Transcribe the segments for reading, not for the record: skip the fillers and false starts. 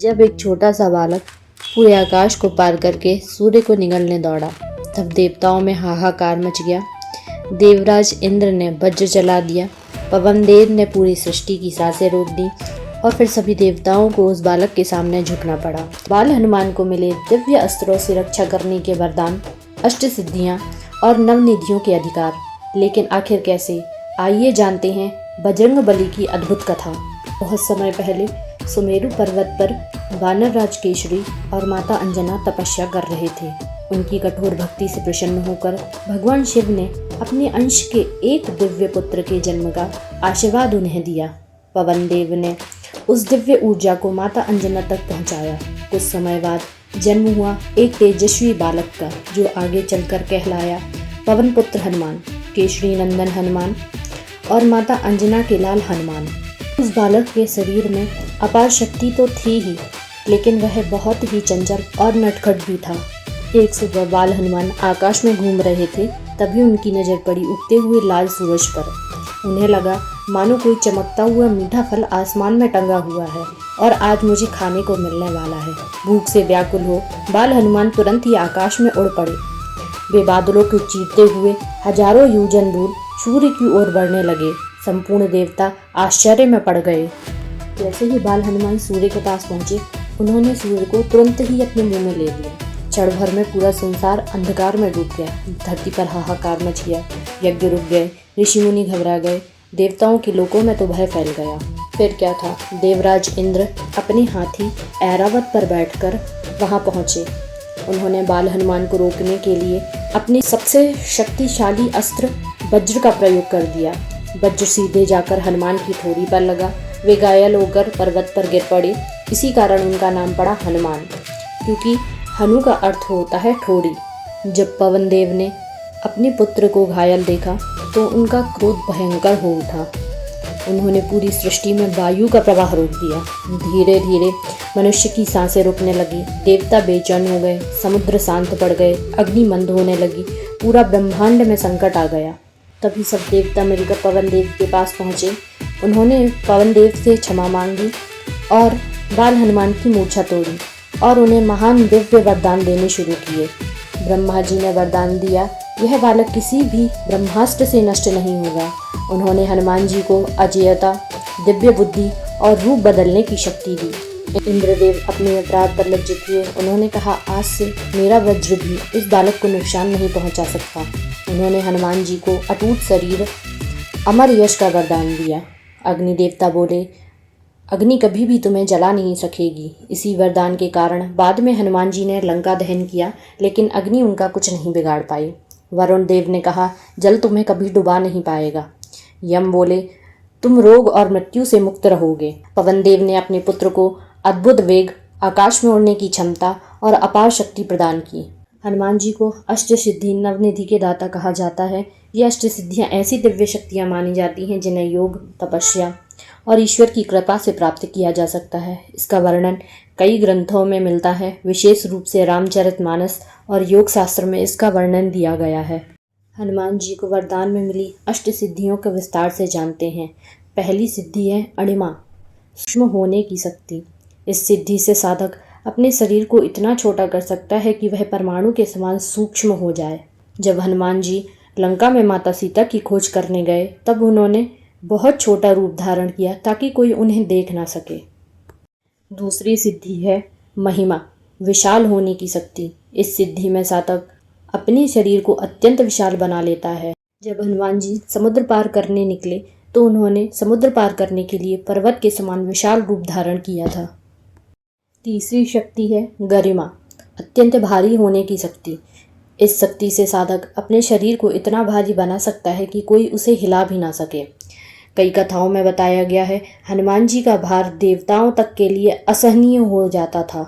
जब एक छोटा सा बालक पूरे आकाश को पार करके सूर्य को निगलने दौड़ा, तब देवताओं में हाहाकार मच गया। देवराज इंद्र ने वज्र चला दिया, पवन देव ने पूरी सृष्टि की सांसें रोक दी और फिर सभी देवताओं को उस बालक के सामने झुकना पड़ा। बाल हनुमान को मिले दिव्य अस्त्रों से रक्षा करने के वरदान, अष्ट सिद्धियां और नवनिधियों के अधिकार। लेकिन आखिर कैसे, आइए जानते हैं बजरंगबली की अद्भुत कथा। बहुत समय पहले सुमेरु पर्वत पर वानर राज केशरी और माता अंजना तपस्या कर रहे थे। उनकी कठोर भक्ति से प्रसन्न होकर भगवान शिव ने अपने अंश के एक दिव्य पुत्र के जन्म का आशीर्वाद उन्हें दिया। पवन देव ने उस दिव्य ऊर्जा को माता अंजना तक पहुंचाया। कुछ समय बाद जन्म हुआ एक तेजस्वी बालक का, जो आगे चलकर कहलाया पवन पुत्र हनुमान, केशरी नंदन हनुमान और माता अंजना के लाल हनुमान। उस बालक के शरीर में अपार शक्ति तो थी ही, लेकिन वह बहुत ही चंचल और नटखट भी था। एक सुबह बाल हनुमान आकाश में घूम रहे थे, तभी उनकी नजर पड़ी उगते हुए लाल सूरज पर। उन्हें लगा मानो कोई चमकता हुआ मीठा फल आसमान में टंगा हुआ है और आज मुझे खाने को मिलने वाला है। भूख से व्याकुल हो बाल हनुमान तुरंत ही आकाश में उड़ पड़े। वे बादलों को चीरते हुए हजारों योजन दूर सूर्य की ओर बढ़ने लगे। संपूर्ण देवता आश्चर्य में पड़ गए। जैसे ही बाल हनुमान सूर्य के पास पहुंचे, उन्होंने सूर्य को तुरंत ही अपने मुंह में ले लिया। क्षण भर में पूरा संसार अंधकार में डूब गया। धरती पर हाहाकार मच गया। यज्ञ रुक गए, ऋषि मुनि घबरा गए, देवताओं के लोकों में तो भय फैल गया। फिर क्या था, देवराज इंद्र अपने हाथी ऐरावत पर बैठकर वहां पहुंचे। उन्होंने बाल हनुमान को रोकने के लिए अपने सबसे शक्तिशाली अस्त्र वज्र का प्रयोग कर दिया। वज्र सीधे जाकर हनुमान की ठोड़ी पर लगा। वे घायल होकर पर्वत पर गिर पड़े। इसी कारण उनका नाम पड़ा हनुमान, क्योंकि हनु का अर्थ होता है ठोड़ी। जब पवन देव ने अपने पुत्र को घायल देखा तो उनका क्रोध भयंकर हो उठा। उन्होंने पूरी सृष्टि में वायु का प्रवाह रोक दिया। धीरे धीरे मनुष्य की सांसें रुकने लगी। देवता बेचैन हो गए, समुद्र शांत पड़ गए, अग्नि मंद होने लगी, पूरा ब्रह्मांड में संकट आ गया। तभी सब देवता मिलकर पवन देव के पास पहुँचे। उन्होंने पवन देव से क्षमा मांगी और बाल हनुमान की मूर्छा तोड़ी और उन्हें महान दिव्य वरदान देने शुरू किए। ब्रह्मा जी ने वरदान दिया, यह बालक किसी भी ब्रह्मास्त्र से नष्ट नहीं होगा। उन्होंने हनुमान जी को अजेयता, दिव्य बुद्धि और रूप बदलने की शक्ति दी। इंद्रदेव अपने अपराध पर लज्जित हुए। उन्होंने कहा, आज से मेरा वज्र भी इस बालक को नुकसान नहीं पहुंचा सकता। उन्होंने हनुमान जी को अटूट शरीर, अमर यश का वरदान दिया। अग्नि देवता बोले, अग्नि कभी भी तुम्हें जला नहीं सकेगी। इसी वरदान के कारण बाद में हनुमान जी ने लंका दहन किया, लेकिन अग्नि उनका कुछ नहीं बिगाड़ पाई। वरुण देव ने कहा, जल तुम्हें कभी डुबा नहीं पाएगा। यम बोले, तुम रोग और मृत्यु से मुक्त रहोगे। पवन देव ने अपने पुत्र को अद्भुत वेग, आकाश में उड़ने की क्षमता और अपार शक्ति प्रदान की। हनुमान जी को अष्ट सिद्धि नवनिधि के दाता कहा जाता है। ये अष्ट सिद्धियाँ ऐसी दिव्य शक्तियाँ मानी जाती हैं जिन्हें योग, तपस्या और ईश्वर की कृपा से प्राप्त किया जा सकता है। इसका वर्णन कई ग्रंथों में मिलता है, विशेष रूप से रामचरितमानस और योग शास्त्र में इसका वर्णन दिया गया है। हनुमान जी को वरदान में मिली अष्ट सिद्धियों के विस्तार से जानते हैं। पहली सिद्धि है अणिमा, सूक्ष्म होने की शक्ति। इस सिद्धि से साधक अपने शरीर को इतना छोटा कर सकता है कि वह परमाणु के समान सूक्ष्म हो जाए। जब हनुमान जी लंका में माता सीता की खोज करने गए, तब उन्होंने बहुत छोटा रूप धारण किया ताकि कोई उन्हें देख ना सके। दूसरी सिद्धि है महिमा, विशाल होने की शक्ति। इस सिद्धि में साधक अपने शरीर को अत्यंत विशाल बना लेता है। जब हनुमान जी समुद्र पार करने निकले तो उन्होंने समुद्र पार करने के लिए पर्वत के समान विशाल रूप धारण किया था। तीसरी शक्ति है गरिमा, अत्यंत भारी होने की शक्ति। इस शक्ति से साधक अपने शरीर को इतना भारी बना सकता है कि कोई उसे हिला भी ना सके। कई कथाओं में बताया गया है, हनुमान जी का भार देवताओं तक के लिए असहनीय हो जाता था।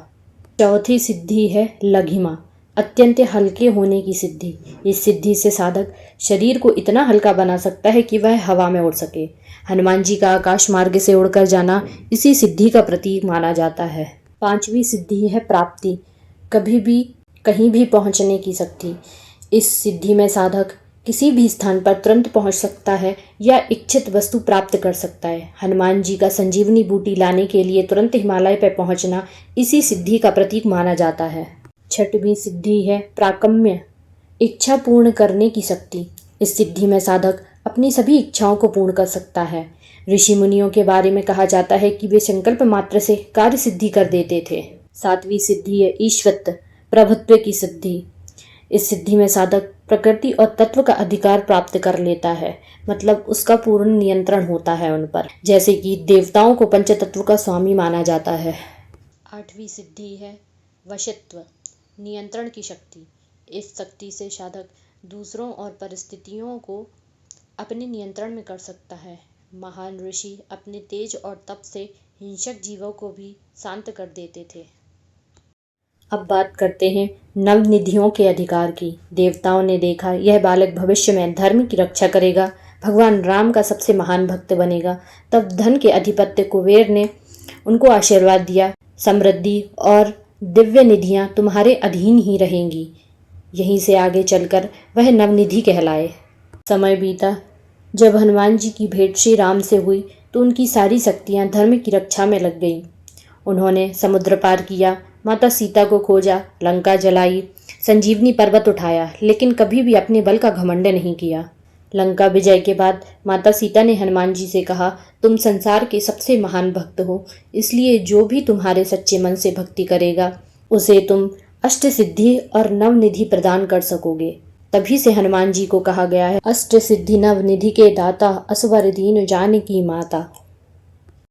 चौथी सिद्धि है लघिमा, अत्यंत हल्के होने की सिद्धि। इस सिद्धि से साधक शरीर को इतना हल्का बना सकता है कि वह हवा में उड़ सके। हनुमान जी का आकाश मार्ग से उड़कर जाना इसी सिद्धि का प्रतीक माना जाता है। पांचवी सिद्धि है प्राप्ति, कभी भी कहीं भी पहुंचने की शक्ति। इस सिद्धि में साधक किसी भी स्थान पर तुरंत पहुंच सकता है या इच्छित वस्तु प्राप्त कर सकता है। हनुमान जी का संजीवनी बूटी लाने के लिए तुरंत हिमालय पर पहुंचना इसी सिद्धि का प्रतीक माना जाता है। छठवीं सिद्धि है प्राकम्य, इच्छा पूर्ण करने की शक्ति। इस सिद्धि में साधक अपनी सभी इच्छाओं को पूर्ण कर सकता है। ऋषि मुनियों के बारे में कहा जाता है कि वे संकल्प मात्र से कार्य सिद्धि कर देते थे। सातवीं सिद्धि है ईश्वत, प्रभुत्व की सिद्धि। इस सिद्धि में साधक प्रकृति और तत्व का अधिकार प्राप्त कर लेता है, मतलब उसका पूर्ण नियंत्रण होता है उन पर, जैसे कि देवताओं को पंचतत्व का स्वामी माना जाता है। आठवीं सिद्धि है वशित्व, नियंत्रण की शक्ति। इस शक्ति से साधक दूसरों और परिस्थितियों को अपने नियंत्रण में कर सकता है। महान ऋषि अपने तेज और तप से हिंसक जीवों को भी शांत कर देते थे। अब बात करते हैं नवनिधियों के अधिकार की। देवताओं ने देखा यह बालक भविष्य में धर्म की रक्षा करेगा, भगवान राम का सबसे महान भक्त बनेगा। तब धन के अधिपत्य कुबेर ने उनको आशीर्वाद दिया, समृद्धि और दिव्य निधियां तुम्हारे अधीन ही रहेंगी। यहीं से आगे चलकर वह नवनिधि कहलाए। समय बीता, जब हनुमान जी की भेंट श्री राम से हुई तो उनकी सारी शक्तियां धर्म की रक्षा में लग गईं। उन्होंने समुद्र पार किया, माता सीता को खोजा, लंका जलाई, संजीवनी पर्वत उठाया, लेकिन कभी भी अपने बल का घमंड नहीं किया। लंका विजय के बाद माता सीता ने हनुमान जी से कहा, तुम संसार के सबसे महान भक्त हो, इसलिए जो भी तुम्हारे सच्चे मन से भक्ति करेगा उसे तुम अष्ट सिद्धि और नवनिधि प्रदान कर सकोगे। तभी से हनुमान जी को कहा गया है अष्ट सिद्धि नवनिधि के दाता, असवर दीन जानकी माता।